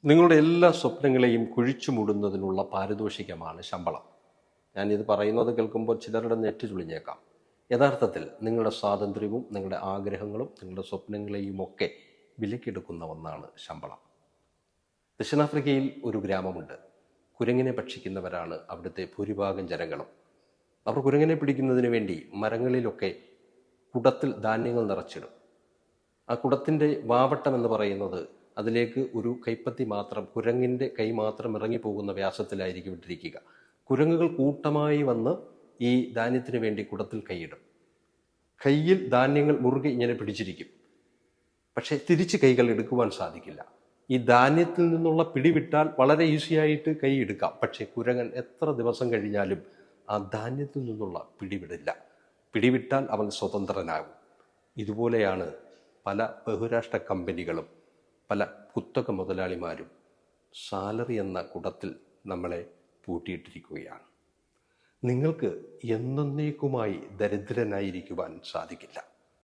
നിങ്ങളുടെ എല്ലാ സ്വപ്നങ്ങളെയും കുഴിച്ചു മൂടുന്നതിനുള്ള പാരിതോഷികമാണ് ശമ്പളം. ഞാനിത് പറയുന്നത് കേൾക്കുമ്പോൾ ചിലരുടെ നെറ്റ് ചുളിഞ്ഞേക്കാം. യഥാർത്ഥത്തിൽ നിങ്ങളുടെ സ്വാതന്ത്ര്യവും നിങ്ങളുടെ ആഗ്രഹങ്ങളും നിങ്ങളുടെ സ്വപ്നങ്ങളെയും ഒക്കെ വിലക്കെടുക്കുന്ന ഒന്നാണ് ശമ്പളം. ദക്ഷിണാഫ്രിക്കയിൽ ഒരു ഗ്രാമമുണ്ട്. കുരങ്ങിനെ ഭക്ഷിക്കുന്നവരാണ് അവിടുത്തെ ഭൂരിഭാഗം ജനങ്ങളും. അവർ കുരങ്ങിനെ പിടിക്കുന്നതിന് വേണ്ടി മരങ്ങളിലൊക്കെ കുടത്തിൽ ധാന്യങ്ങൾ നിറച്ചിടും. ആ കുടത്തിൻ്റെ വാവട്ടം എന്ന് പറയുന്നത് അതിലേക്ക് ഒരു കൈപ്പത്തി മാത്രം, കുരങ്ങിൻ്റെ കൈ മാത്രം ഇറങ്ങിപ്പോകുന്ന വ്യാസത്തിലായിരിക്കും ഇട്ടിരിക്കുക. കുരങ്ങുകൾ കൂട്ടമായി വന്ന് ഈ ധാന്യത്തിന് വേണ്ടി കുടത്തിൽ കൈയിടും. കയ്യിൽ ധാന്യങ്ങൾ മുറുകെ ഇങ്ങനെ പിടിച്ചിരിക്കും. പക്ഷേ തിരിച്ച് കൈകൾ എടുക്കുവാൻ സാധിക്കില്ല. ഈ ധാന്യത്തിൽ നിന്നുള്ള പിടിവിട്ടാൽ വളരെ ഈസിയായിട്ട് കൈ എടുക്കാം. പക്ഷേ കുരങ്ങൻ എത്ര ദിവസം കഴിഞ്ഞാലും ആ ധാന്യത്തിൽ നിന്നുള്ള പിടിവിടില്ല. പിടിവിട്ടാൽ അവൻ സ്വതന്ത്രനാകും. ഇതുപോലെയാണ് പല ബഹുരാഷ്ട്ര കമ്പനികളും പല കുത്തക മുതലാളിമാരും സാലറി എന്ന കുടത്തിൽ നമ്മളെ പൂട്ടിയിട്ടിരിക്കുകയാണ്. നിങ്ങൾക്ക് എന്നേക്കുമായി ദരിദ്രനായിരിക്കുവാൻ സാധിക്കില്ല.